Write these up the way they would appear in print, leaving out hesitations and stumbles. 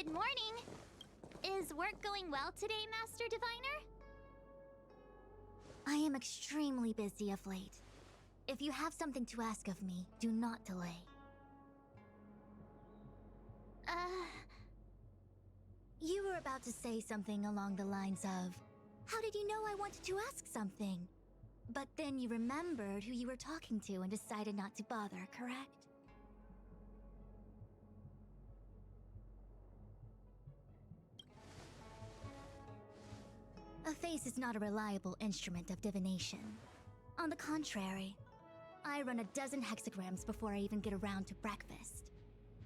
Good morning! Is work going well today, Master Diviner? I am extremely busy of late. If you have something to ask of me, do not delay. You were about to say something along the lines of, how did you know I wanted to ask something? But then you remembered who you were talking to and decided not to bother, correct? A face is not a reliable instrument of divination. On the contrary, I run a dozen hexagrams before I even get around to breakfast.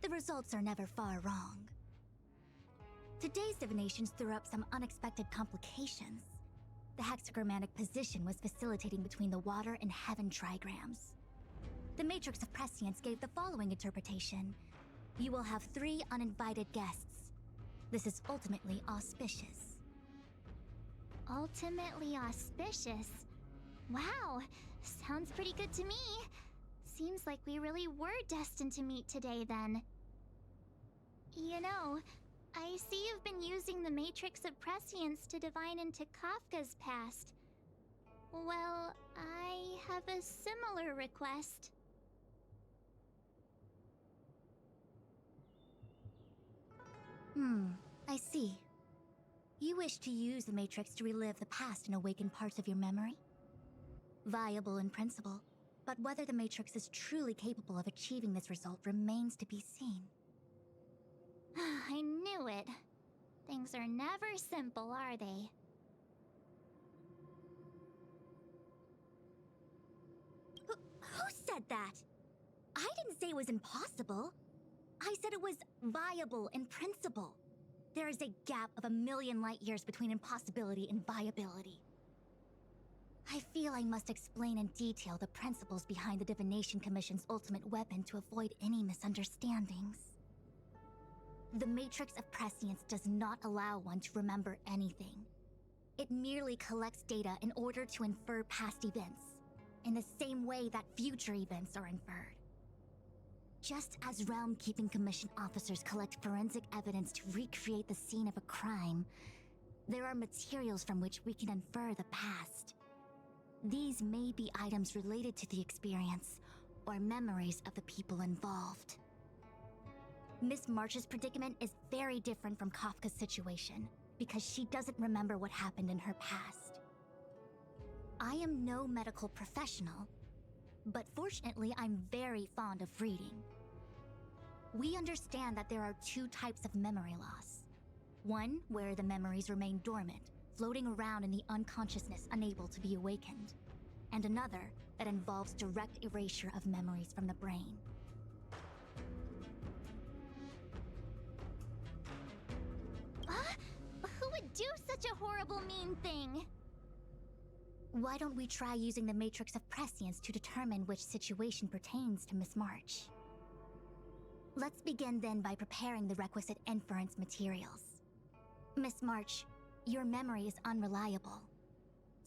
The results are never far wrong. Today's divinations threw up some unexpected complications. The hexagrammatic position was facilitating between the water and heaven trigrams. The matrix of prescience gave the following interpretation. You will have 3 uninvited guests. This is ultimately auspicious. Ultimately auspicious? Wow, sounds pretty good to me. Seems like we really were destined to meet today then. You know, I see you've been using the Matrix of Prescience to divine into Kafka's past. Well, I have a similar request. I see. You wish to use the Matrix to relive the past and awaken parts of your memory? Viable in principle, but whether the Matrix is truly capable of achieving this result remains to be seen. I knew it. Things are never simple, are they? Who said that? I didn't say it was impossible. I said it was viable in principle. There is a gap of 1,000,000 light years between impossibility and viability. I feel I must explain in detail the principles behind the Divination Commission's ultimate weapon to avoid any misunderstandings. The Matrix of Prescience does not allow one to remember anything. It merely collects data in order to infer past events, in the same way that future events are inferred. Just as Realm-Keeping Commission officers collect forensic evidence to recreate the scene of a crime, there are materials from which we can infer the past. These may be items related to the experience, or memories of the people involved. Miss March's predicament is very different from Kafka's situation, because she doesn't remember what happened in her past. I am no medical professional, but fortunately I'm very fond of reading. We understand that there are 2 types of memory loss. One where the memories remain dormant, floating around in the unconsciousness unable to be awakened, and another that involves direct erasure of memories from the brain. Who would do such a horrible, mean thing? Why don't we try using the Matrix of Prescience to determine which situation pertains to Miss March? Let's begin then by preparing the requisite inference materials. Miss March, your memory is unreliable.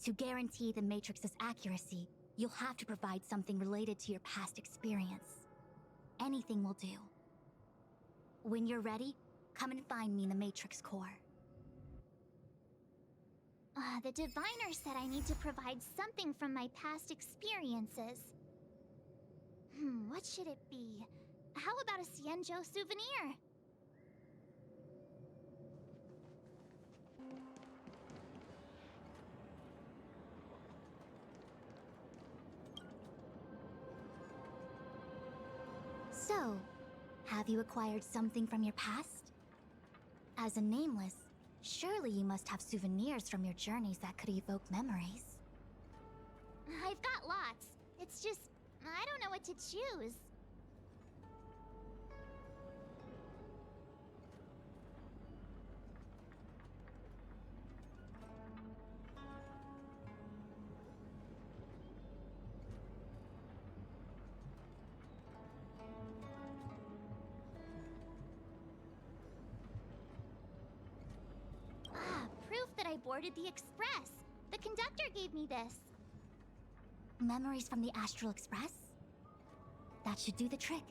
To guarantee the Matrix's accuracy, you'll have to provide something related to your past experience. Anything will do. When you're ready, come and find me in the Matrix core. The diviner said I need to provide something from my past experiences. What should it be? How about a Xianzhou souvenir? So, have you acquired something from your past? As a nameless, surely you must have souvenirs from your journeys that could evoke memories. I've got lots. It's just, I don't know what to choose. Proof that I boarded the express. The conductor gave me this. Memories from the Astral Express? That should do the trick.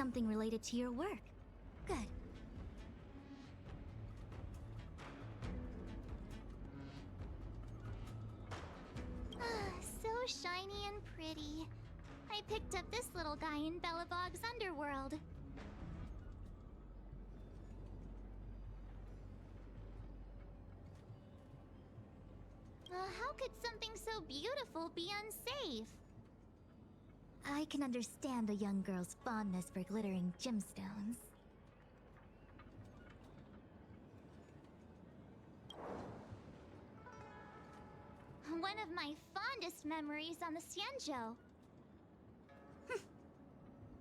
Something related to your work. Good. So shiny and pretty. I picked up this little guy in Belobog's underworld. How could something so beautiful be unsafe? I can understand a young girl's fondness for glittering gemstones. One of my fondest memories on the Xianzhou.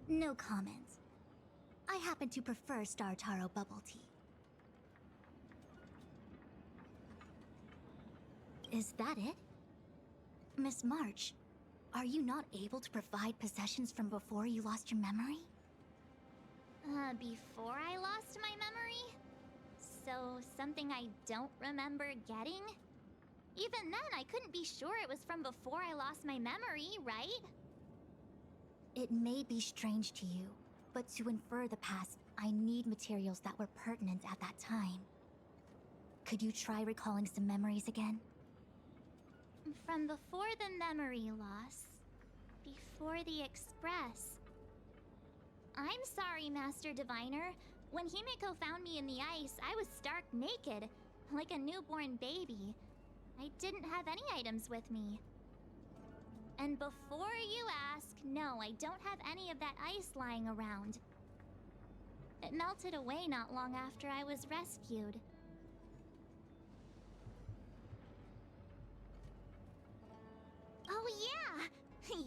No comment. I happen to prefer Star Taro bubble tea. Is that it? Miss March, are you not able to provide possessions from before you lost your memory? Before I lost my memory? So, something I don't remember getting? Even then, I couldn't be sure it was from before I lost my memory, right? It may be strange to you, but to infer the past, I need materials that were pertinent at that time. Could you try recalling some memories again? From before the memory loss. Before the Express. I'm sorry, Master Diviner. When Himeko found me in the ice, I was stark naked, like a newborn baby. I didn't have any items with me. And before you ask, no, I don't have any of that ice lying around. It melted away not long after I was rescued. Oh yeah!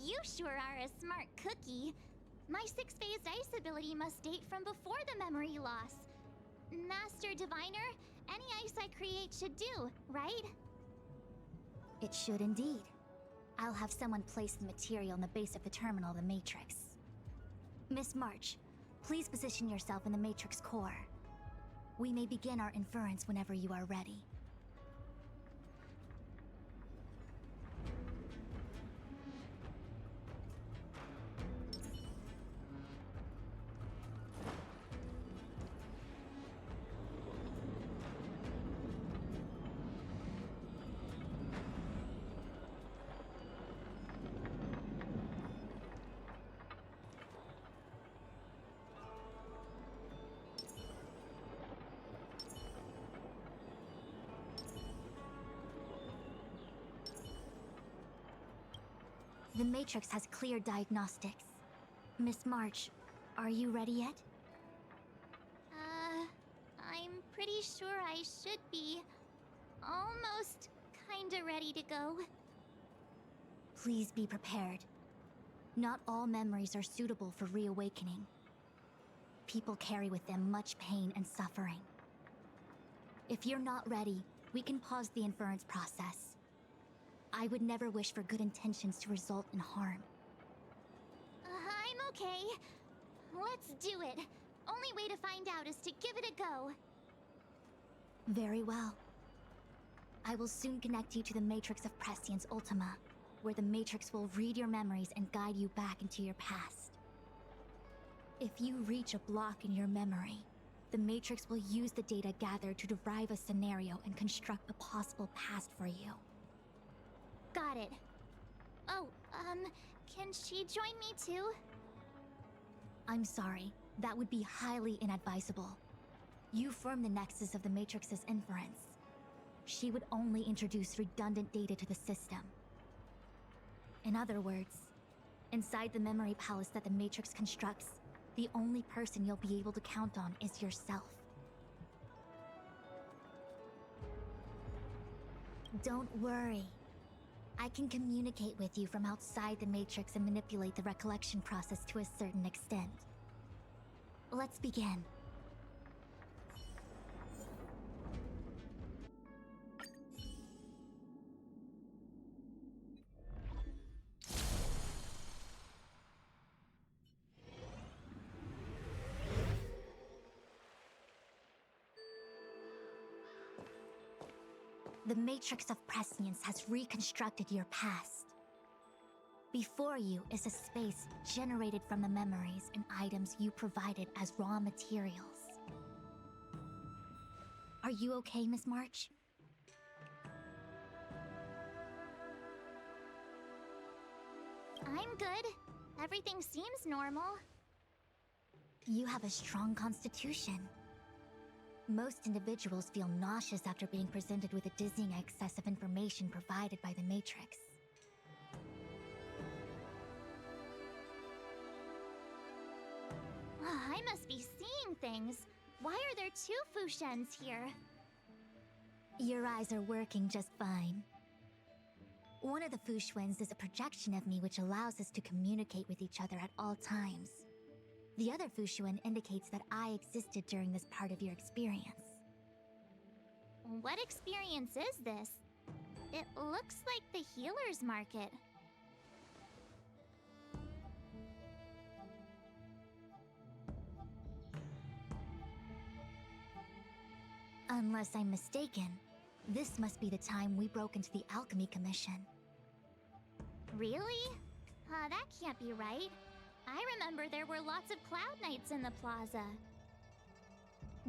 You sure are a smart cookie. My six-phased ice ability must date from before the memory loss. Master Diviner, any ice I create should do, right? It should indeed. I'll have someone place the material in the base of the terminal of the Matrix. Miss March, please position yourself in the Matrix core. We may begin our inference whenever you are ready. The Matrix has clear diagnostics. Miss March, are you ready yet? I'm pretty sure I should be. Almost kinda ready to go. Please be prepared. Not all memories are suitable for reawakening. People carry with them much pain and suffering. If you're not ready, we can pause the inference process. I would never wish for good intentions to result in harm. I'm okay. Let's do it. Only way to find out is to give it a go. Very well. I will soon connect you to the Matrix of Prescience Ultima, where the Matrix will read your memories and guide you back into your past. If you reach a block in your memory, the Matrix will use the data gathered to derive a scenario and construct a possible past for you. Got it. Oh, can she join me too? I'm sorry, that would be highly inadvisable. You form the nexus of the Matrix's inference. She would only introduce redundant data to the system. In other words, inside the memory palace that the Matrix constructs, the only person you'll be able to count on is yourself. Don't worry. I can communicate with you from outside the Matrix and manipulate the recollection process to a certain extent. Let's begin. The Matrix of Prescience has reconstructed your past. Before you is a space generated from the memories and items you provided as raw materials. Are you okay, Miss March? I'm good. Everything seems normal. You have a strong constitution. Most individuals feel nauseous after being presented with a dizzying excess of information provided by the Matrix. I must be seeing things. Why are there two Fu Xuans here? Your eyes are working just fine. One of the Fu Xuans is a projection of me which allows us to communicate with each other at all times. The other Fu Xuan indicates that I existed during this part of your experience. What experience is this? It looks like the healer's market. Unless I'm mistaken, this must be the time we broke into the Alchemy Commission. Really? That can't be right. I remember there were lots of Cloud Knights in the plaza.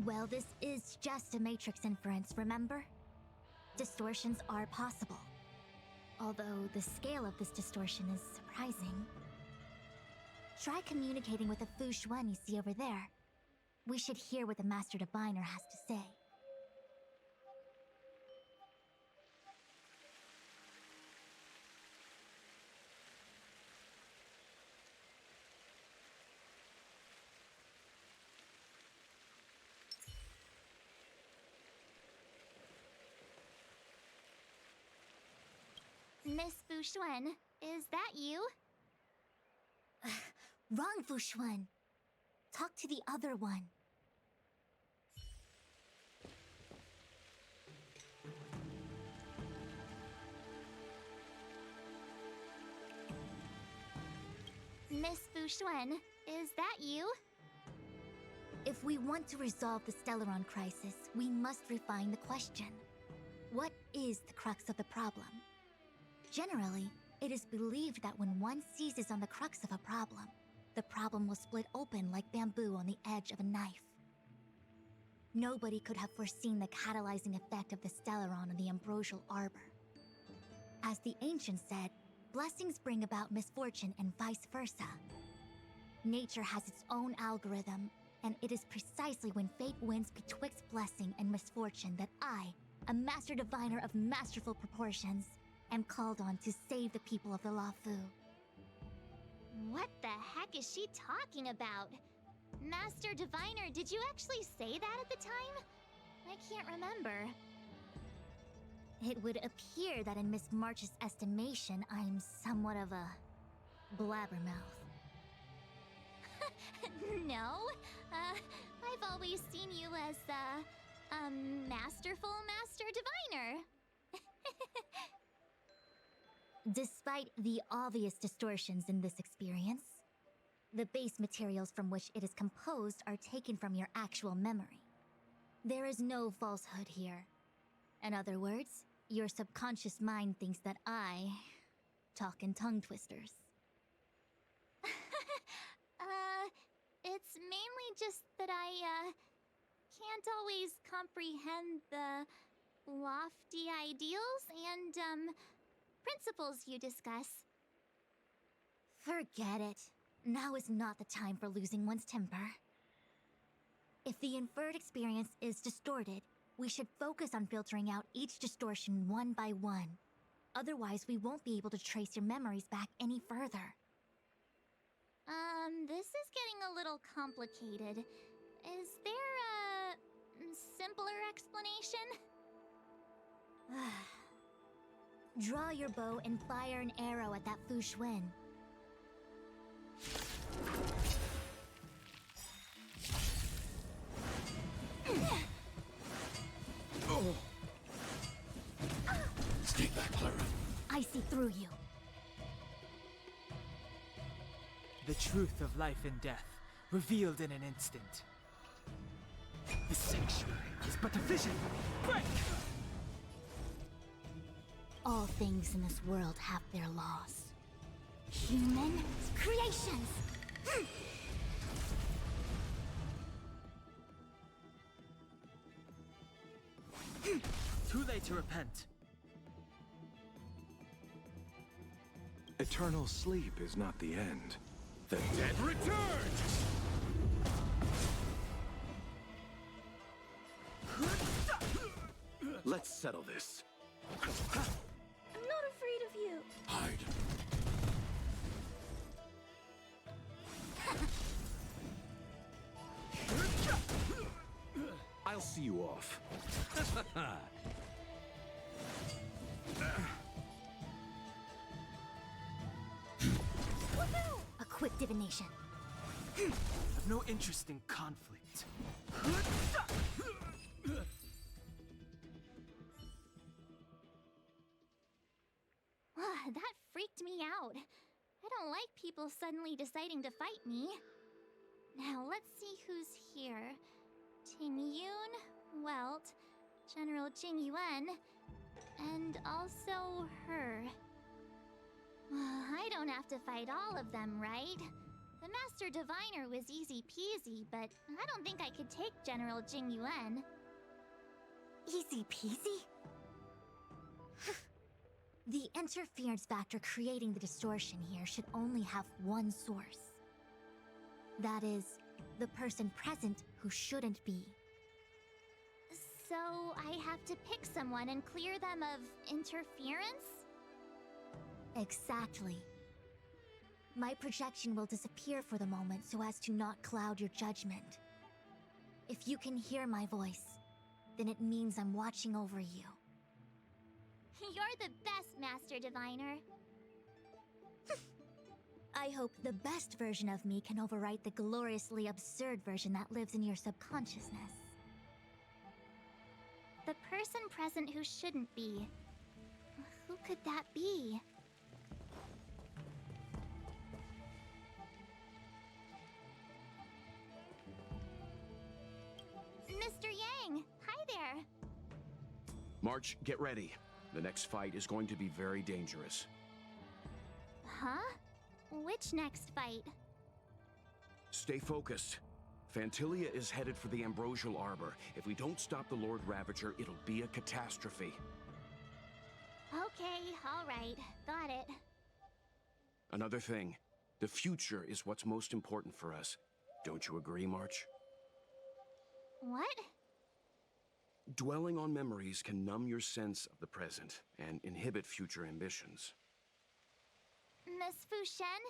Well, this is just a Matrix inference, remember? Distortions are possible. Although the scale of this distortion is surprising. Try communicating with the Fu Xuan you see over there. We should hear what the Master Diviner has to say. Miss Fu Xuan, is that you? Wrong, Fu Xuan. Talk to the other one. Miss Fu Xuan, is that you? If we want to resolve the Stellaron crisis, we must refine the question. What is the crux of the problem? Generally, it is believed that when one seizes on the crux of a problem, the problem will split open like bamboo on the edge of a knife. Nobody could have foreseen the catalyzing effect of the Stellaron on the ambrosial arbor. As the ancients said, blessings bring about misfortune and vice versa. Nature has its own algorithm, and it is precisely when fate wins betwixt blessing and misfortune that I, a master diviner of masterful proportions, am called on to save the people of the Fu. What the heck is she talking about? Master Diviner, did you actually say that at the time? I can't remember. It would appear that in Miss March's estimation, I'm somewhat of a blabbermouth. No, I've always seen you as a masterful Master Diviner. Despite the obvious distortions in this experience, the base materials from which it is composed are taken from your actual memory. There is no falsehood here. In other words, your subconscious mind thinks that I talk in tongue twisters. It's mainly just that I can't always comprehend the lofty ideals and principles you discuss. Forget it. Now is not the time for losing one's temper. If the inferred experience is distorted, we should focus on filtering out each distortion one by one. Otherwise, we won't be able to trace your memories back any further. This is getting a little complicated. Is there a simpler explanation? Draw your bow and fire an arrow at that Fu Xuan. Oh. Stay back, Clara. I see through you. The truth of life and death, revealed in an instant. The sanctuary is but a vision. Break! All things in this world have their laws. Human creations! Too late to repent. Eternal sleep is not the end. The dead return! Let's settle this. I'm not afraid of you. Hide. I'll see you off. A quick divination. I've no interest in conflict. That freaked me out. I don't like people suddenly deciding to fight me. Now let's see who's here. Ting Yun, Welt, General Jing Yuan, and also her. I don't have to fight all of them, right? The Master Diviner was easy peasy, but I don't think I could take General Jing Yuan. Easy peasy? The interference factor creating the distortion here should only have one source. That is, the person present who shouldn't be. So I have to pick someone and clear them of interference? Exactly. My projection will disappear for the moment so as to not cloud your judgment. If you can hear my voice, then it means I'm watching over you. You're the best, Master Diviner. I hope the best version of me can overwrite the gloriously absurd version that lives in your subconsciousness. The person present who shouldn't be. Who could that be? Mr. Yang, hi there. March, get ready. The next fight is going to be very dangerous. Huh? Which next fight? Stay focused. Phantilia is headed for the Ambrosial Arbor. If we don't stop the Lord Ravager, it'll be a catastrophe. Okay, all right. Got it. Another thing, the future is what's most important for us. Don't you agree, March? What? Dwelling on memories can numb your sense of the present and inhibit future ambitions. Miss Fu Xuan,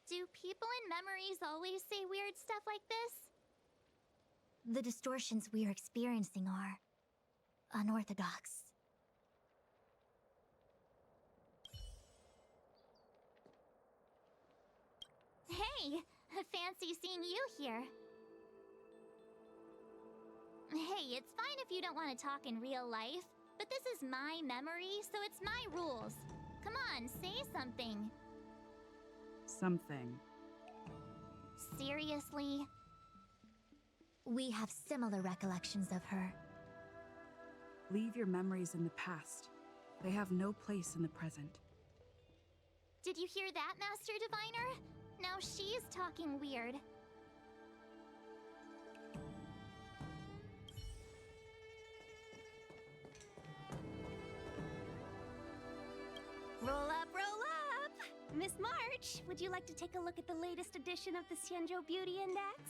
do people in memories always say weird stuff like this? The distortions we are experiencing are unorthodox. Hey, fancy seeing you here. Hey, it's fine if you don't want to talk in real life, but this is my memory, so it's my rules. Come on, say something. Something. Seriously? We have similar recollections of her. Leave your memories in the past. They have no place in the present. Did you hear that, Master Diviner? Now she's talking weird. Roll up, roll up! Miss March, would you like to take a look at the latest edition of the Xianzhou Beauty Index?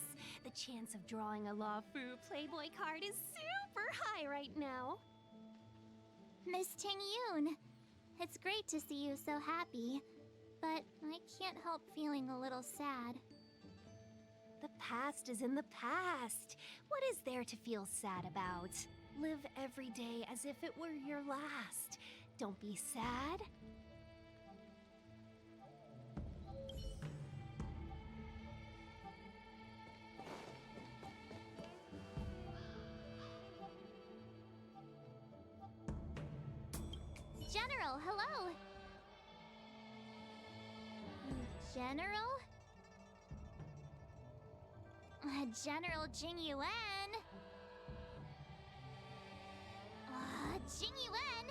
The chance of drawing a Fu Playboy card is super high right now. Miss Ting Yun, it's great to see you so happy, but I can't help feeling a little sad. The past is in the past. What is there to feel sad about? Live every day as if it were your last. Don't be sad. General, hello! General? General Jing Yuan? Jing Yuan?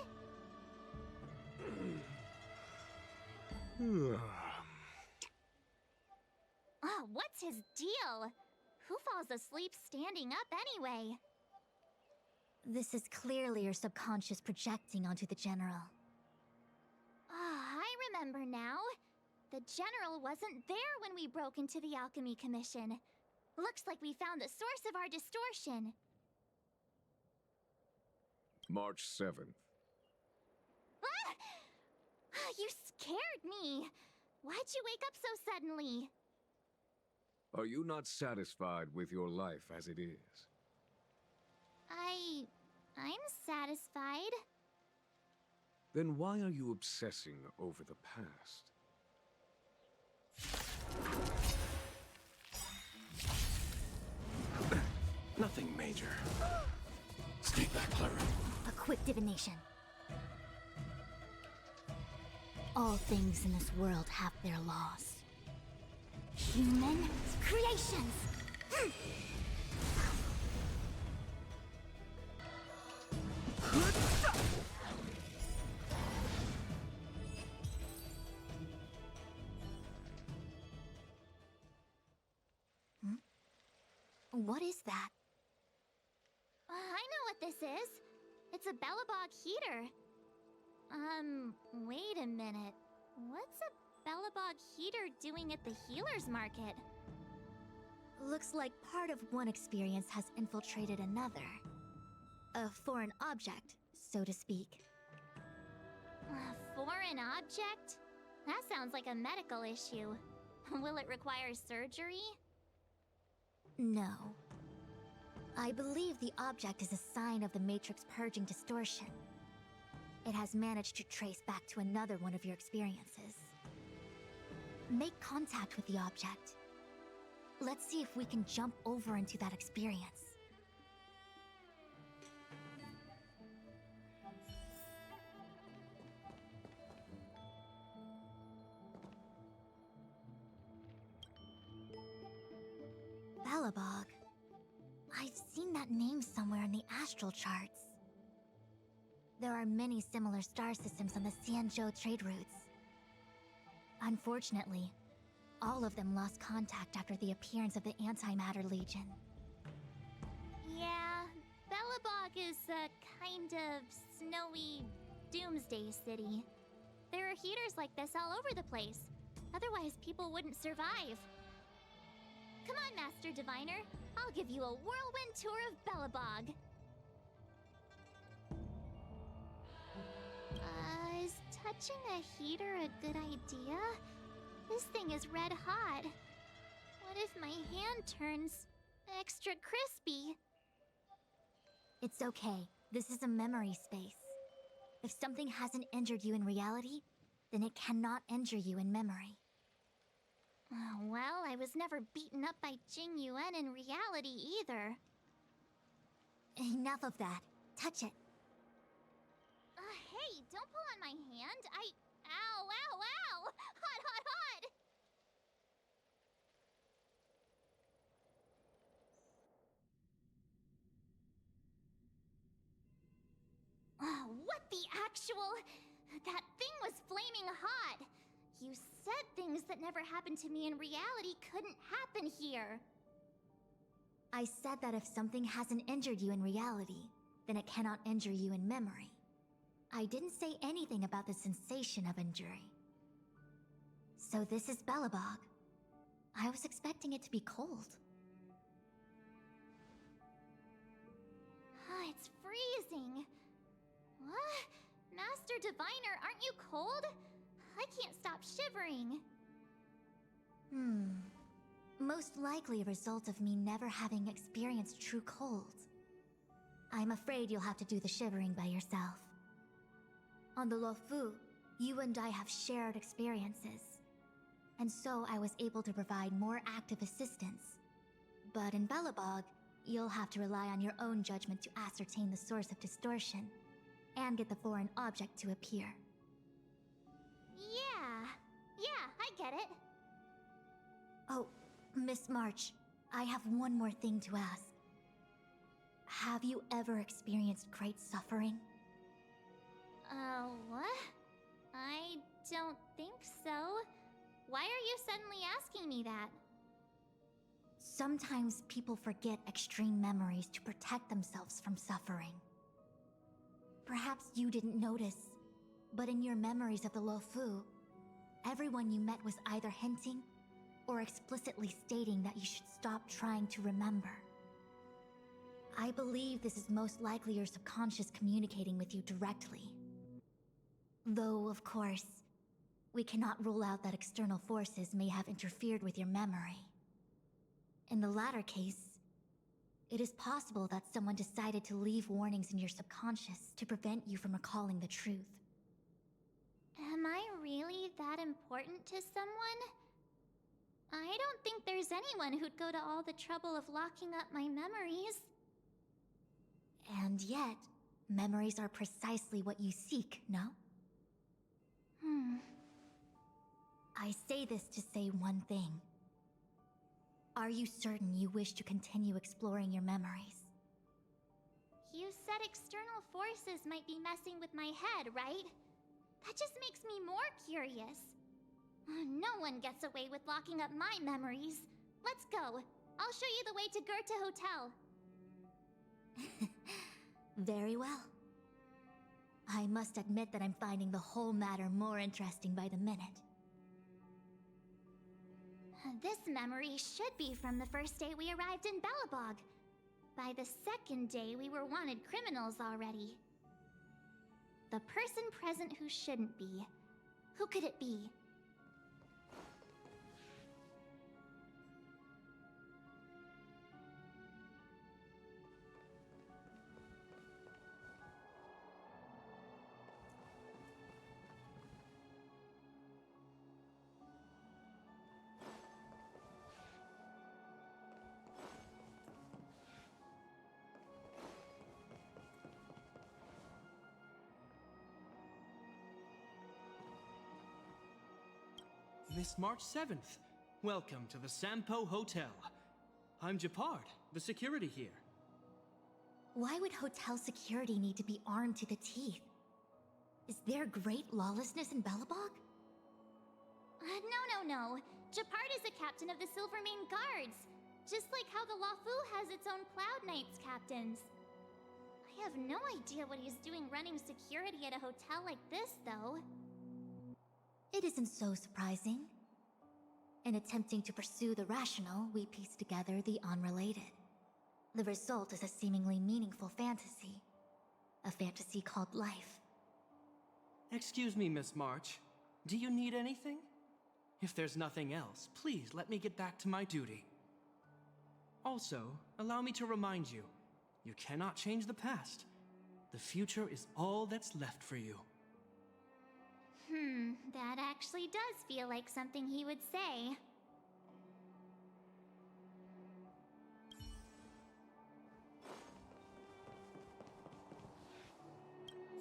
what's his deal? Who falls asleep standing up anyway? This is clearly your subconscious projecting onto the General. Ah, I remember now. The General wasn't there when we broke into the Alchemy Commission. Looks like we found the source of our distortion. March 7th. Ah! You scared me. Why'd you wake up so suddenly? Are you not satisfied with your life as it is? I'm satisfied. Then why are you obsessing over the past? Nothing major. Stay back, Clara. A quick divination. All things in this world have their laws. Human creations! What is that? I know what this is. It's a Bellabog heater. Wait a minute. What's a Bellabog heater doing at the healer's market? Looks like part of one experience has infiltrated another. A foreign object, so to speak. A foreign object? That sounds like a medical issue. Will it require surgery? No. I believe the object is a sign of the Matrix purging distortion. It has managed to trace back to another one of your experiences. Make contact with the object. Let's see if we can jump over into that experience. Bellabog. I've seen that name somewhere in the astral charts. There are many similar star systems on the Xianzhou trade routes. Unfortunately, all of them lost contact after the appearance of the Antimatter Legion. Yeah, Bellabog is a kind of snowy doomsday city. There are heaters like this all over the place. Otherwise, people wouldn't survive. Come on, Master Diviner. I'll give you a whirlwind tour of Bellabog. Is touching a heater a good idea? This thing is red hot. What if my hand turns extra crispy? It's okay. This is a memory space. If something hasn't injured you in reality, then it cannot injure you in memory. Well, I was never beaten up by Jing Yuan in reality either. Enough of that. Touch it. Hey, don't pull on my hand. Ow, ow, ow! Hot, hot, hot! What the actual... That thing was flaming hot! You said things that never happened to me in reality couldn't happen here. I said that if something hasn't injured you in reality, then it cannot injure you in memory. I didn't say anything about the sensation of injury. So this is Bellabog. I was expecting it to be cold. It's freezing. What? Master Diviner, aren't you cold? I can't stop shivering. Most likely a result of me never having experienced true cold. I'm afraid you'll have to do the shivering by yourself. On the Luofu, you and I have shared experiences. And so I was able to provide more active assistance. But in Bellabog, you'll have to rely on your own judgment to ascertain the source of distortion, and get the foreign object to appear. Yeah, I get it. Oh, Miss March, I have one more thing to ask. Have you ever experienced great suffering? What? I don't think so. Why are you suddenly asking me that? Sometimes people forget extreme memories to protect themselves from suffering. Perhaps you didn't notice, but in your memories of the Luofu, everyone you met was either hinting or explicitly stating that you should stop trying to remember. I believe this is most likely your subconscious communicating with you directly. Though, of course, we cannot rule out that external forces may have interfered with your memory. In the latter case, it is possible that someone decided to leave warnings in your subconscious to prevent you from recalling the truth. Am I really that important to someone? I don't think there's anyone who'd go to all the trouble of locking up my memories. And yet, memories are precisely what you seek, no? I say this to say one thing. Are you certain you wish to continue exploring your memories? You said external forces might be messing with my head, right? That just makes me more curious. No one gets away with locking up my memories. Let's go. I'll show you the way to Goethe Hotel. Very well. I must admit that I'm finding the whole matter more interesting by the minute. This memory should be from the first day we arrived in Belobog. By the second day, we were wanted criminals already. The person present who shouldn't be. Who could it be? This March 7th. Welcome to the Sampo Hotel. I'm Japard, the security here. Why would hotel security need to be armed to the teeth? Is there great lawlessness in Belobog? No. Japard is a captain of the Silvermane Guards. Just like how the Luofu has its own Cloud Knights captains. I have no idea what he's doing running security at a hotel like this, though. It isn't so surprising. In attempting to pursue the rational, we piece together the unrelated. The result is a seemingly meaningful fantasy. A fantasy called life. Excuse me, Miss March. Do you need anything? If there's nothing else, please let me get back to my duty. Also, allow me to remind you, you cannot change the past. The future is all that's left for you. That actually does feel like something he would say.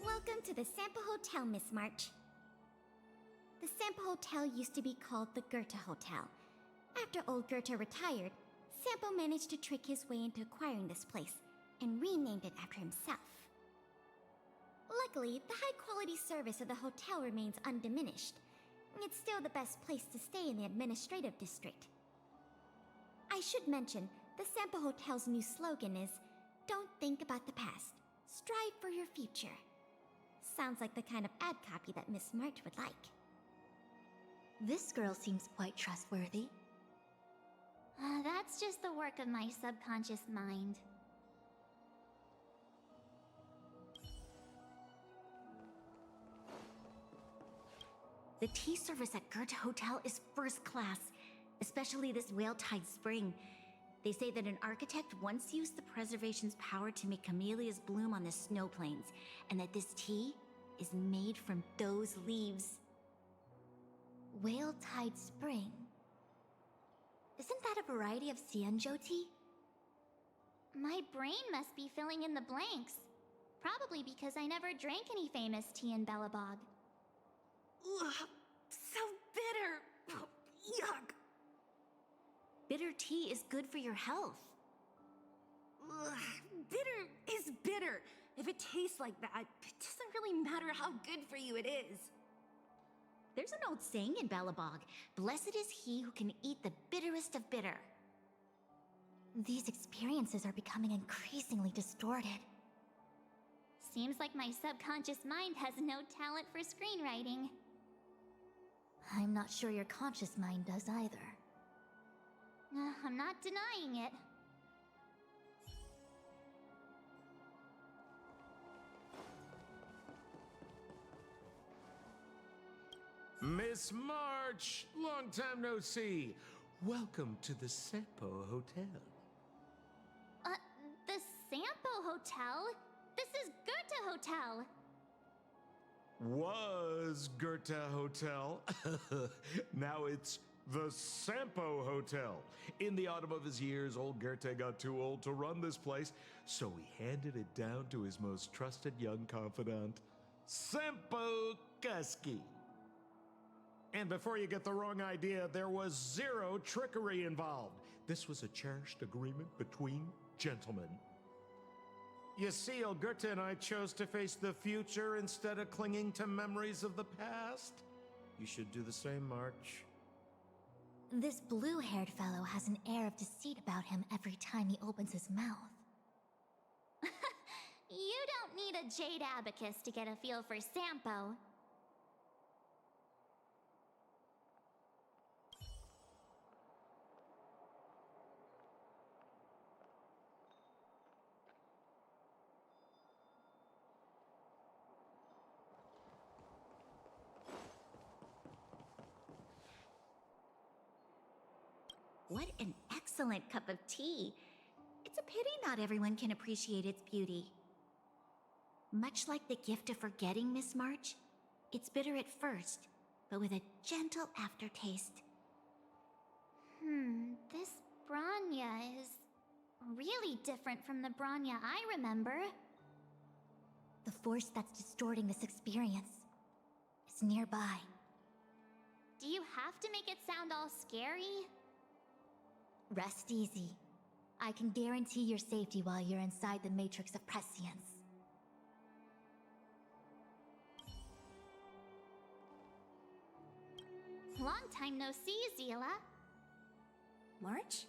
Welcome to the Sampo Hotel, Miss March. The Sampo Hotel used to be called the Goethe Hotel. After old Goethe retired, Sampo managed to trick his way into acquiring this place and renamed it after himself. Luckily, the high-quality service of the hotel remains undiminished. It's still the best place to stay in the administrative district. I should mention, the Sampo Hotel's new slogan is, "Don't think about the past, strive for your future." Sounds like the kind of ad copy that Miss March would like. This girl seems quite trustworthy. That's just the work of my subconscious mind. The tea service at Goethe Hotel is first class, especially this Whale-Tide Spring. They say that an architect once used the preservation's power to make camellias bloom on the snow plains, and that this tea is made from those leaves. Whale-Tide Spring? Isn't that a variety of Xianzhou tea? My brain must be filling in the blanks. Probably because I never drank any famous tea in Belobog. Ugh, so bitter! Yuck! Bitter tea is good for your health. Ugh, bitter is bitter. If it tastes like that, it doesn't really matter how good for you it is. There's an old saying in Belobog, "Blessed is he who can eat the bitterest of bitter." These experiences are becoming increasingly distorted. Seems like my subconscious mind has no talent for screenwriting. I'm not sure your conscious mind does either. I'm not denying it. Miss March! Long time no see. Welcome to the Sampo Hotel. The Sampo Hotel? This is Goethe Hotel! Was Goethe Hotel. Now it's the Sampo Hotel. In the autumn of his years, old Goethe got too old to run this place, so he handed it down to his most trusted young confidant, Sampo Kuski. And before you get the wrong idea, there was zero trickery involved. This was a cherished agreement between gentlemen. You see, old Goethe and I chose to face the future instead of clinging to memories of the past. You should do the same, March. This blue-haired fellow has an air of deceit about him every time he opens his mouth. You don't need a jade abacus to get a feel for Sampo. What an excellent cup of tea. It's a pity not everyone can appreciate its beauty. Much like the gift of forgetting, Miss March, it's bitter at first, but with a gentle aftertaste. This Bronya is really different from the Bronya I remember. The force that's distorting this experience is nearby. Do you have to make it sound all scary? Rest easy. I can guarantee your safety while you're inside the matrix of prescience. Long time no see, Zila. March?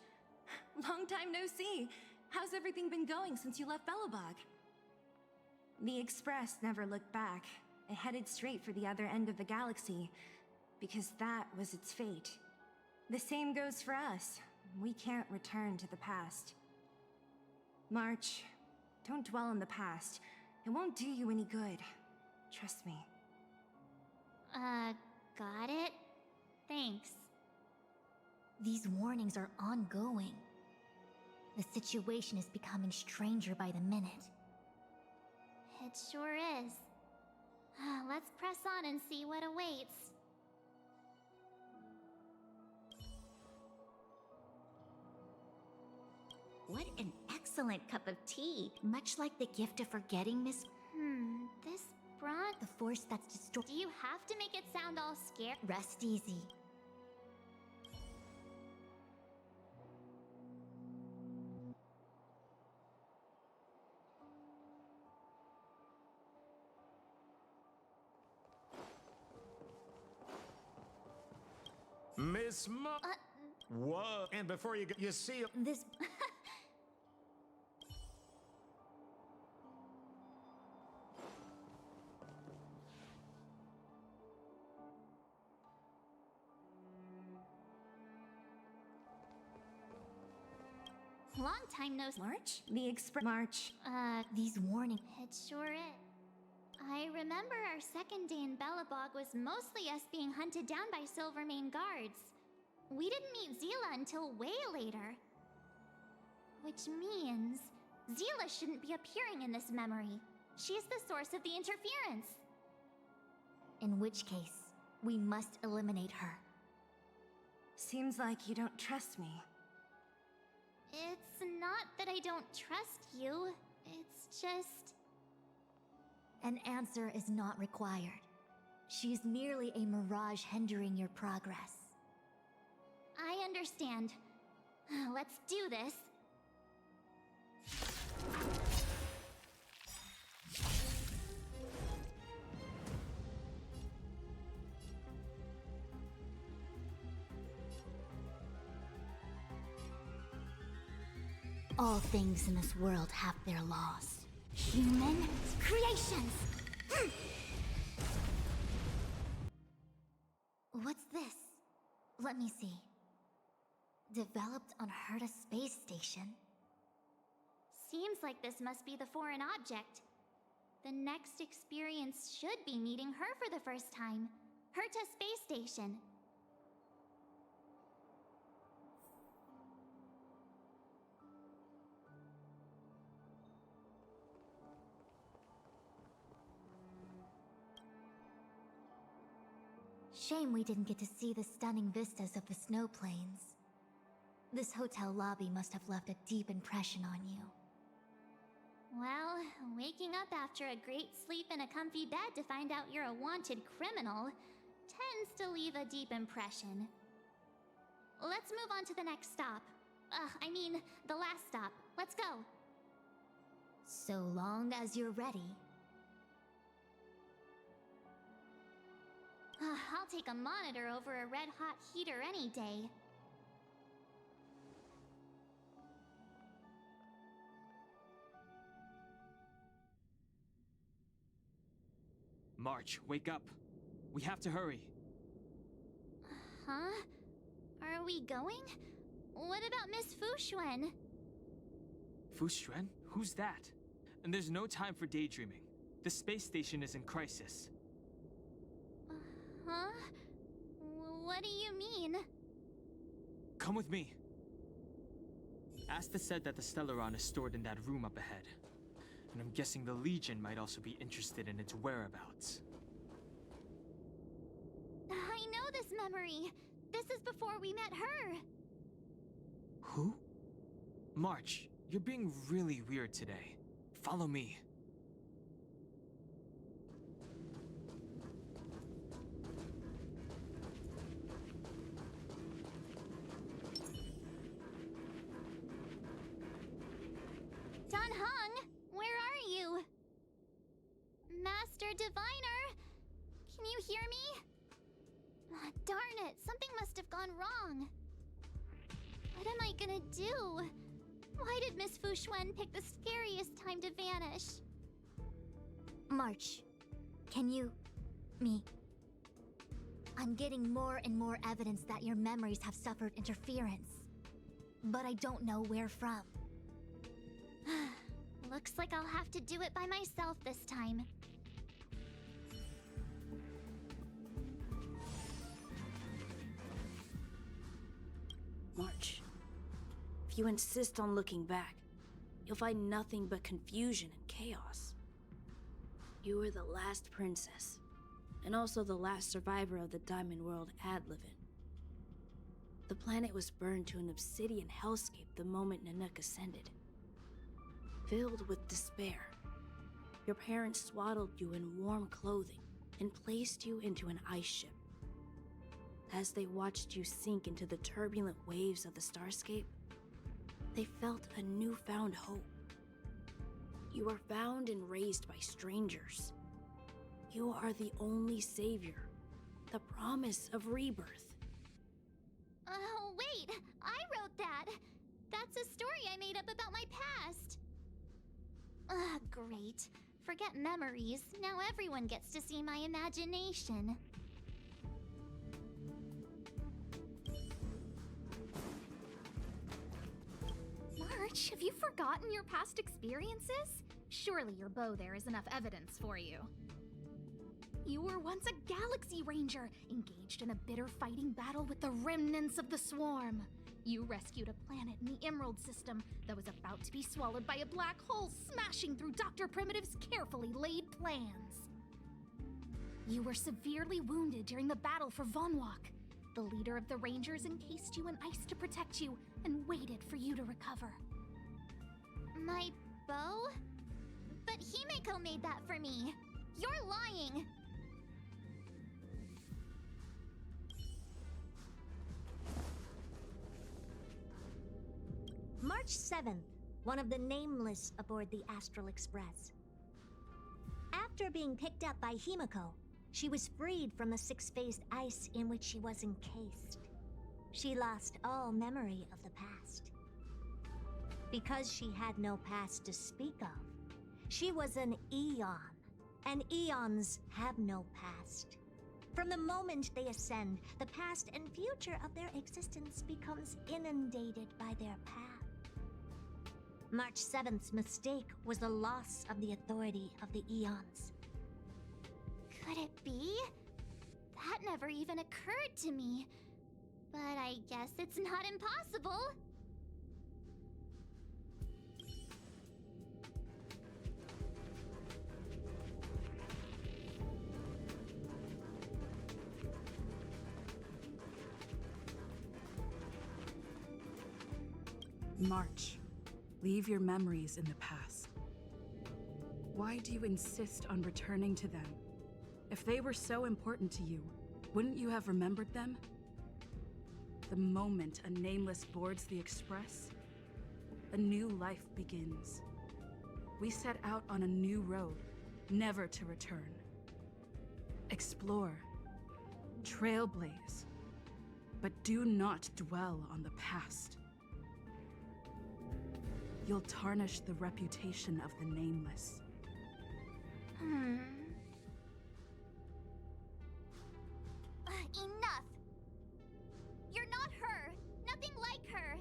Long time no see. How's everything been going since you left Belobog? The Express never looked back. It headed straight for the other end of the galaxy, because that was its fate. The same goes for us. We can't return to the past. March, don't dwell on the past. It won't do you any good. Trust me. Got it? Thanks. These warnings are ongoing. The situation is becoming stranger by the minute. It sure is. Let's press on and see what awaits. What an excellent cup of tea. Much like the gift of forgetting, Miss... This Bron... The force that's distorted... Do you have to make it sound all scared? Rest easy. Miss What? And before you go, you see... This... Long time no... March? The Express... March. These warnings... It sure is. I remember our second day in Belobog was mostly us being hunted down by Silvermane guards. We didn't meet Zila until way later. Which means... Zila shouldn't be appearing in this memory. She's the source of the interference. In which case, we must eliminate her. Seems like you don't trust me. It's not that I don't trust you. It's just... An answer is not required. She's merely a mirage hindering your progress. I understand. Let's do this. All things in this world have their laws. Human creations! What's this? Let me see. Developed on Herta space station. Seems like this must be the foreign object. The next experience should be meeting her for the first time. Herta space station. Shame we didn't get to see the stunning vistas of the snow plains. This hotel lobby must have left a deep impression on you. Well, waking up after a great sleep in a comfy bed to find out you're a wanted criminal tends to leave a deep impression. Let's move on to the next stop. I mean, the last stop. Let's go. So long as you're ready. I'll take a monitor over a red-hot heater any day. March, wake up. We have to hurry. Huh? Are we going? What about Miss Fu Xuan? Fu Xuan? Who's that? And there's no time for daydreaming. The space station is in crisis. Huh? What do you mean? Come with me. Asta said that the Stellaron is stored in that room up ahead. And I'm guessing the Legion might also be interested in its whereabouts. I know this memory. This is before we met her. Who? March, you're being really weird today. Follow me. Master Diviner! Can you hear me? Darn it, something must have gone wrong. What am I gonna do? Why did Miss Fu Xuan pick the scariest time to vanish? March, can you... me? I'm getting more and more evidence that your memories have suffered interference. But I don't know where from. Looks like I'll have to do it by myself this time. March, if you insist on looking back, you'll find nothing but confusion and chaos. You were the last princess, and also the last survivor of the Diamond World Adlivin. The planet was burned to an obsidian hellscape the moment Nanook ascended. Filled with despair, your parents swaddled you in warm clothing and placed you into an ice ship. As they watched you sink into the turbulent waves of the starscape, they felt a newfound hope. You were found and raised by strangers. You are the only savior, the promise of rebirth. Oh, wait! I wrote that! That's a story I made up about my past! Great. Forget memories. Now everyone gets to see my imagination. March, have you forgotten your past experiences? Surely your bow there is enough evidence for you. You were once a Galaxy Ranger, engaged in a bitter fighting battle with the remnants of the Swarm. You rescued a planet in the Emerald System that was about to be swallowed by a black hole, smashing through Dr. Primitive's carefully laid plans. You were severely wounded during the battle for Vonwalk. The leader of the Rangers encased you in ice to protect you and waited for you to recover. My bow? But Himeko made that for me. You're lying. March 7th, one of the nameless aboard the Astral Express. After being picked up by Himeko, she was freed from the six-phased ice in which she was encased. She lost all memory of the past. Because she had no past to speak of. She was an eon, and eons have no past. From the moment they ascend, the past and future of their existence becomes inundated by their path. March 7th's mistake was the loss of the authority of the eons. Could it be? That never even occurred to me. But I guess it's not impossible. March, leave your memories in the past. Why do you insist on returning to them? If they were so important to you, wouldn't you have remembered them? The moment a nameless boards the express, a new life begins. We set out on a new road, never to return. Explore, trailblaze, but do not dwell on the past. You'll tarnish the reputation of the nameless. Enough! You're not her! Nothing like her!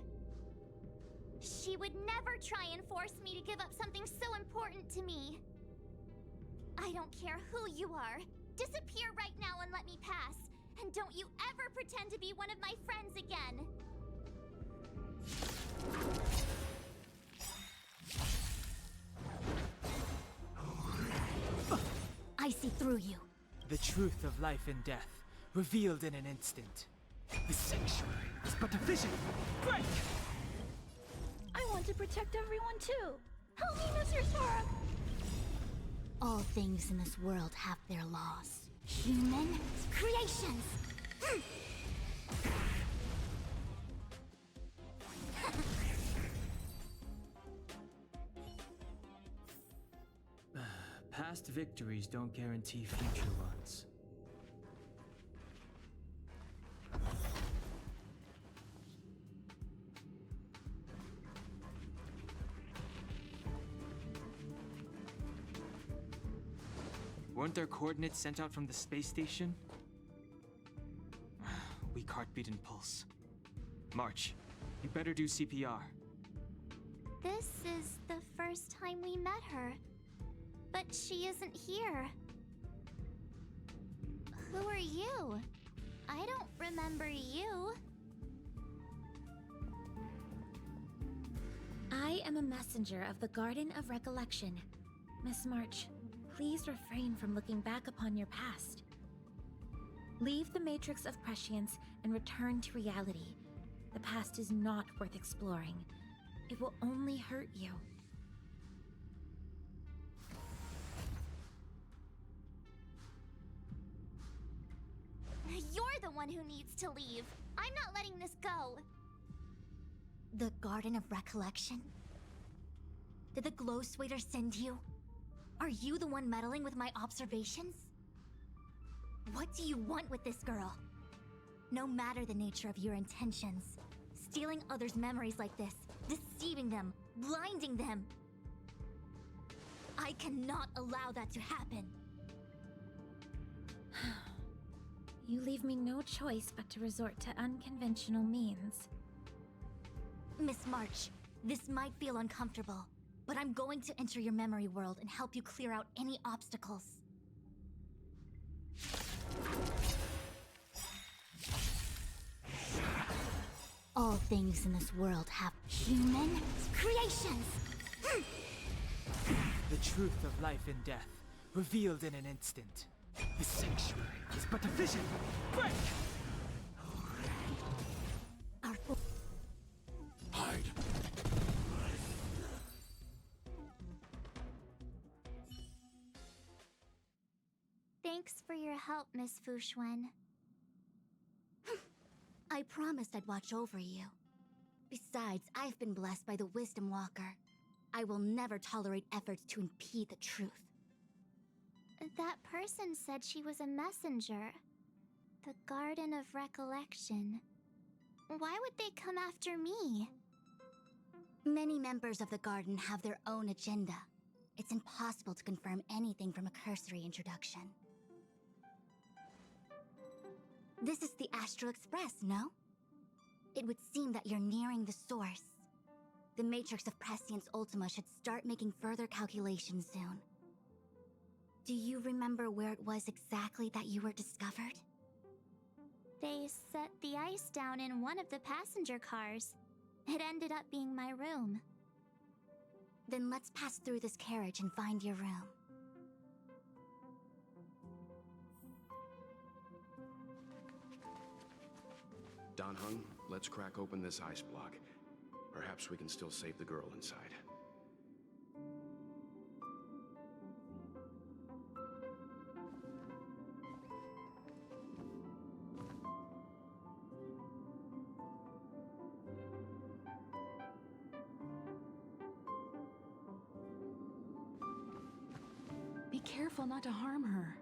She would never try and force me to give up something so important to me. I don't care who you are. Disappear right now and let me pass. And don't you ever pretend to be one of my friends again. I see through you. The truth of life and death, revealed in an instant. The sanctuary is but a vision. Break! I want to protect everyone too. Help me, Mr. Sora. All things in this world have their laws. Human creations! Past victories don't guarantee future ones. Weren't there coordinates sent out from the space station? Weak heartbeat and pulse. March, you better do CPR. This is the first time we met her. But she isn't here. Who are you? I don't remember you. I am a messenger of the Garden of Recollection. Miss March, please refrain from looking back upon your past. Leave the matrix of prescience and return to reality. The past is not worth exploring. It will only hurt you. You're the one who needs to leave. I'm not letting this go. The Garden of Recollection? Did the Glow Swader send you? Are you the one meddling with my observations? What do you want with this girl? No matter the nature of your intentions, stealing others' memories like this, deceiving them, blinding them. I cannot allow that to happen. You leave me no choice but to resort to unconventional means. Miss March, this might feel uncomfortable, but I'm going to enter your memory world and help you clear out any obstacles. All things in this world have human creations! The truth of life and death, revealed in an instant. The sanctuary is but a vision. Break! Hide. Thanks for your help, Miss Fu Xuan. I promised I'd watch over you. Besides, I've been blessed by the Wisdom Walker. I will never tolerate efforts to impede the truth. That person said she was a messenger. The Garden of Recollection. Why would they come after me? Many members of the Garden have their own agenda. It's impossible to confirm anything from a cursory introduction. This is the Astral Express, no? It would seem that you're nearing the source. The Matrix of Prescience Ultima should start making further calculations soon. Do you remember where it was exactly that you were discovered? They set the ice down in one of the passenger cars. It ended up being my room. Then let's pass through this carriage and find your room. Dan Heng, let's crack open this ice block. Perhaps we can still save the girl inside. Be careful not to harm her.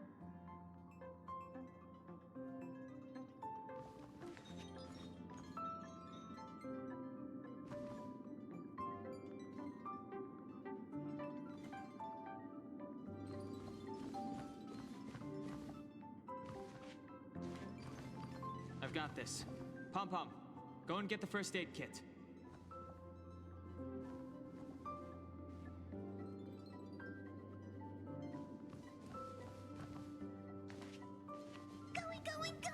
I've got this. Pom-Pom, go and get the first aid kit. Going, gone!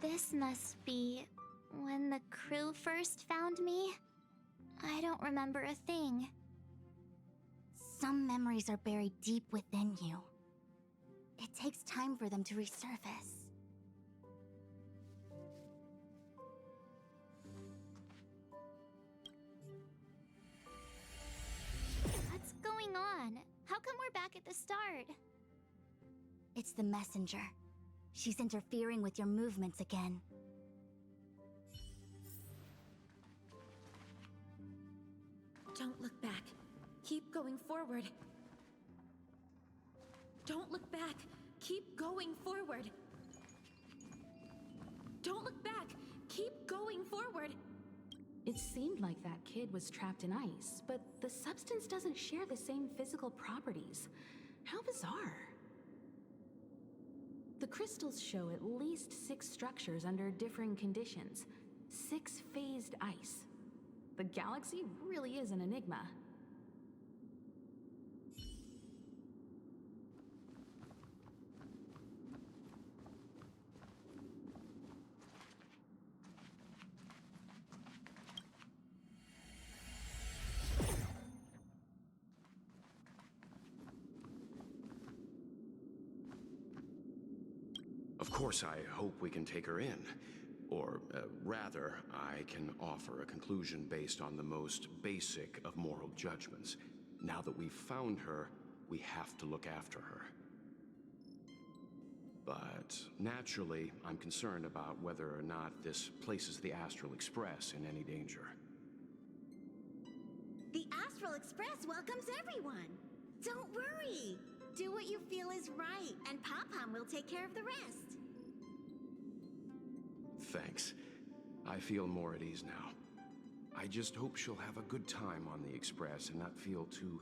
This must be when the crew first found me. I don't remember a thing. Some memories are buried deep within you. It takes time for them to resurface. What's going on? How come we're back at the start? It's the messenger. She's interfering with your movements again. Don't look back. Keep going forward. Don't look back. Keep going forward. Don't look back. Keep going forward. It seemed like that kid was trapped in ice, but the substance doesn't share the same physical properties. How bizarre. The crystals show at least 6 structures under differing conditions. 6 phased ice. The galaxy really is an enigma. Of course, I hope we can take her in. Or, rather, I can offer a conclusion based on the most basic of moral judgments. Now that we've found her, we have to look after her. But, naturally, I'm concerned about whether or not this places the Astral Express in any danger. The Astral Express welcomes everyone. Don't worry. Do what you feel is right, and Pom-Pom will take care of the rest. Thanks. I feel more at ease now. I just hope she'll have a good time on the Express and not feel too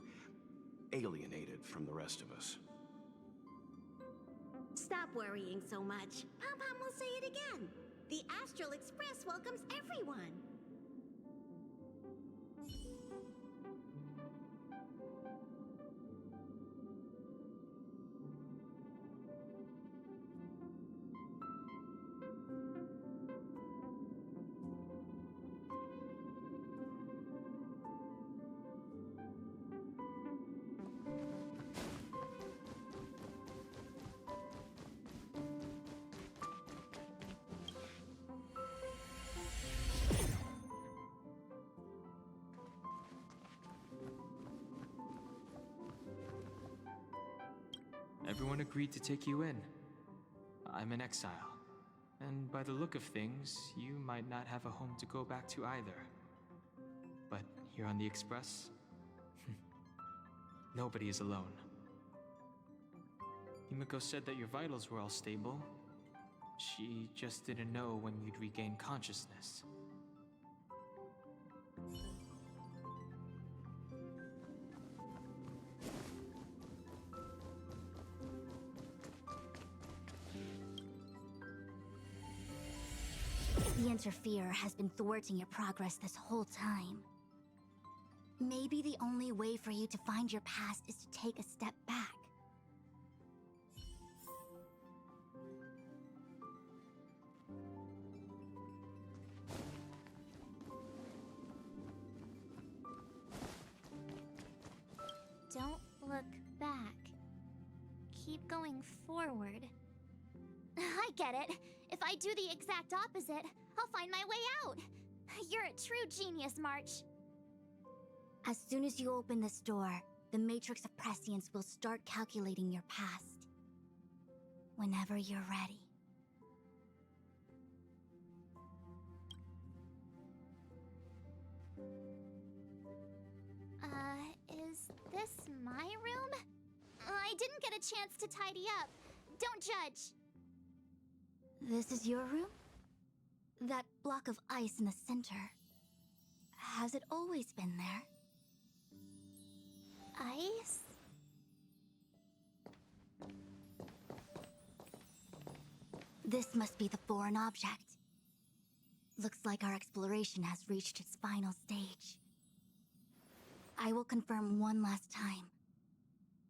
alienated from the rest of us. Stop worrying so much. Pom-Pom will say it again. The Astral Express welcomes everyone. Everyone agreed to take you in. I'm in exile. And by the look of things, you might not have a home to go back to either. But here on the Express, Nobody is alone. Himiko said that your vitals were all stable. She just didn't know when you'd regain consciousness. The Interferer has been thwarting your progress this whole time. Maybe the only way for you to find your past is to take a step back. Don't look back. Keep going forward. I get it. If I do the exact opposite, I'll find my way out. You're a true genius, March. As soon as you open this door, the Matrix of Prescience will start calculating your past. Whenever you're ready. Is this my room? I didn't get a chance to tidy up. Don't judge. This is your room? That block of ice in the center. Has it always been there? Ice? This must be the foreign object. Looks like our exploration has reached its final stage. I will confirm one last time.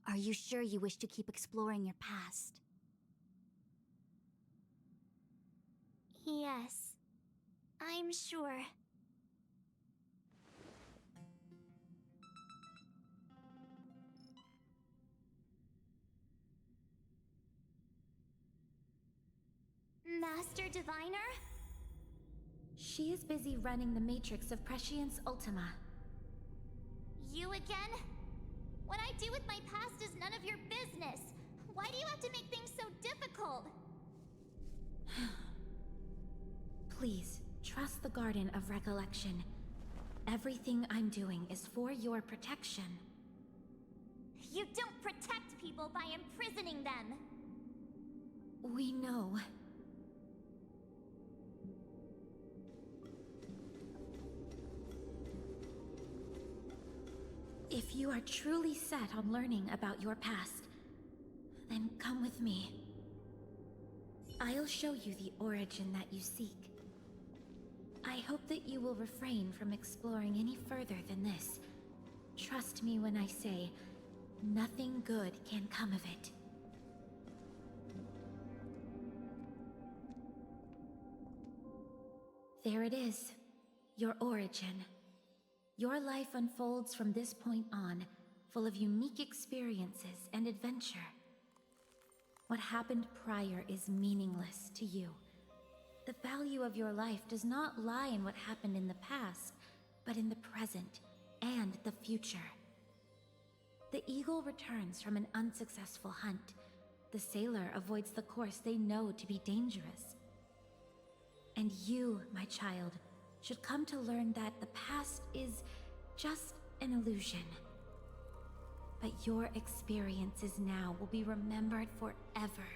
Are you sure you wish to keep exploring your past? Yes. I'm sure. Master Diviner? She is busy running the Matrix of Prescience Ultima. You again? What I do with my past is none of your business. Why do you have to make things so difficult? Please, trust the Garden of Recollection. Everything I'm doing is for your protection. You don't protect people by imprisoning them. We know. If you are truly set on learning about your past, then come with me. I'll show you the origin that you seek. I hope that you will refrain from exploring any further than this. Trust me when I say, nothing good can come of it. There it is, your origin. Your life unfolds from this point on, full of unique experiences and adventure. What happened prior is meaningless to you. The value of your life does not lie in what happened in the past, but in the present and the future. The eagle returns from an unsuccessful hunt. The sailor avoids the course they know to be dangerous. And you, my child, should come to learn that the past is just an illusion. But your experiences now will be remembered forever.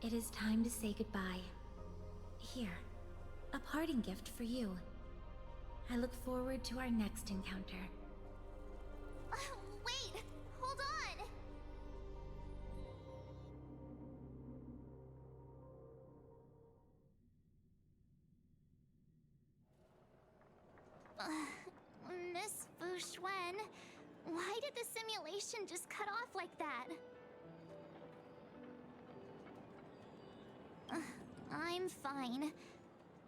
It is time to say goodbye. Here, a parting gift for you. I look forward to our next encounter. Wait! Hold on! Miss Fu Xuan, why did the simulation just cut off like that? I'm fine.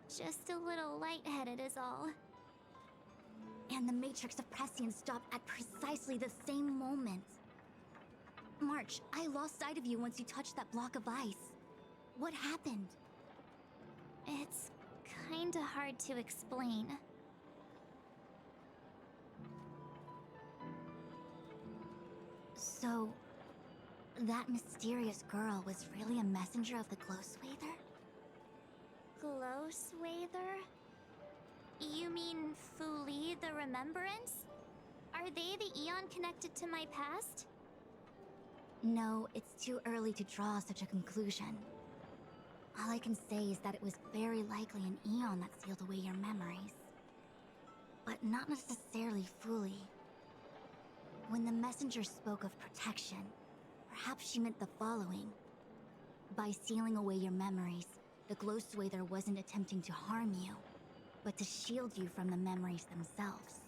Just a little lightheaded is all. And the Matrix of Prescience stopped at precisely the same moment. March, I lost sight of you once you touched that block of ice. What happened? It's kinda hard to explain. So, that mysterious girl was really a messenger of the Glow Swather? Glow Swather? You mean Fu Li the Remembrance? Are Are they the Eon connected to my past? No, it's too early to draw such a conclusion. All I can say is that it was very likely an Eon that sealed away your memories. But not necessarily fully. When the messenger spoke of protection, perhaps she meant the following. By sealing away your memories, the glow swather wasn't attempting to harm you, but to shield you from the memories themselves.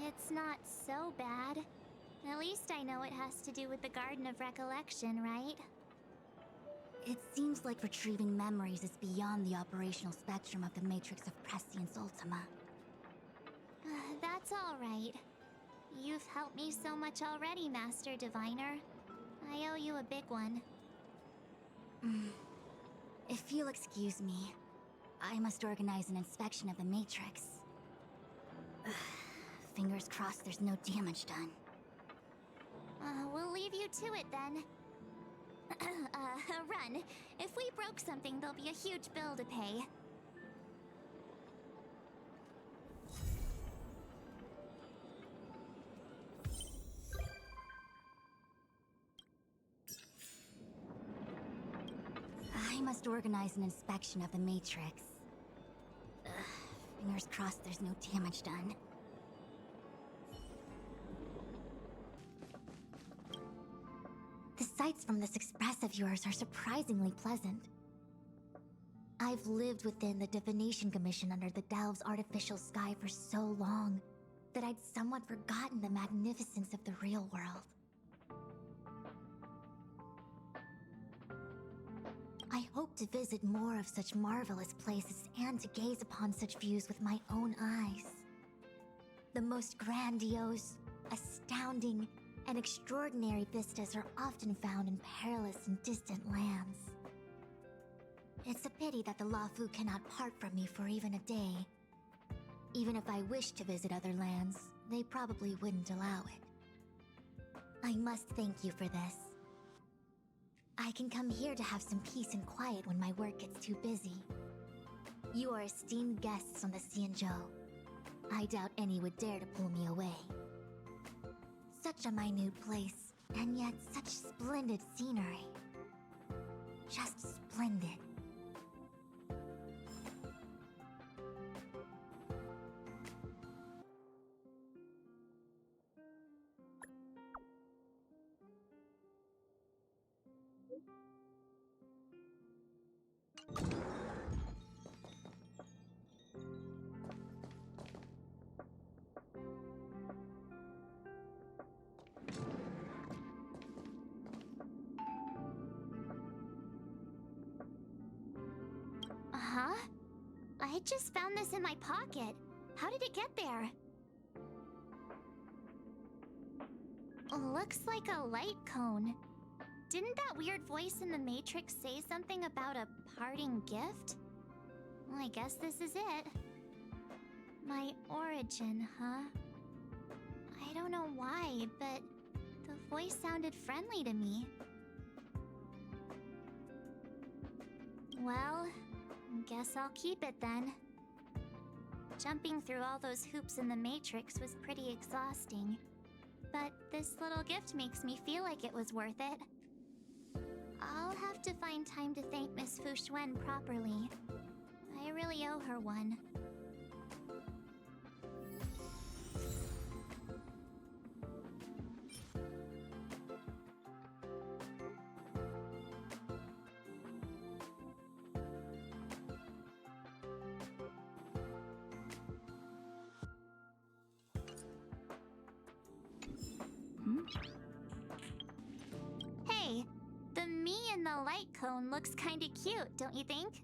It's not so bad. At least I know it has to do with the Garden of Recollection, right? It seems like retrieving memories is beyond the operational spectrum of the Matrix of Prescience Ultima. That's all right. You've helped me so much already, Master Diviner. I owe you a big one. If you'll excuse me, I must organize an inspection of the Matrix. Fingers crossed there's no damage done. We'll leave you to it then. Run. If we broke something, there'll be a huge bill to pay. I must organize an inspection of the Matrix. Fingers crossed there's no damage done. The sights from this express of yours are surprisingly pleasant. I've lived within the Divination Commission under the Delve's artificial sky for so long that I'd somewhat forgotten the magnificence of the real world. I hope to visit more of such marvelous places and to gaze upon such views with my own eyes. The most grandiose, astounding, and extraordinary vistas are often found in perilous and distant lands. It's a pity that the Lafu cannot part from me for even a day. Even if I wished to visit other lands, they probably wouldn't allow it. I must thank you for this. I can come here to have some peace and quiet when my work gets too busy. You are esteemed guests on the Xianzhou. I doubt any would dare to pull me away. Such a minute place, and yet such splendid scenery. Just splendid. Huh? I just found this in my pocket. How did it get there? Looks like a light cone. Didn't that weird voice in the Matrix say something about a parting gift? Well, I guess this is it. My origin, huh? I don't know why, but the voice sounded friendly to me. Well, guess I'll keep it then. Jumping through all those hoops in the Matrix was pretty exhausting. But this little gift makes me feel like it was worth it. I'll have to find time to thank Miss Fu Xuan properly. I really owe her one. Hey, the me in the light cone looks kinda cute, don't you think?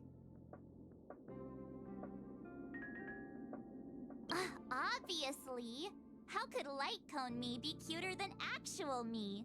Obviously! How could light cone me be cuter than actual me?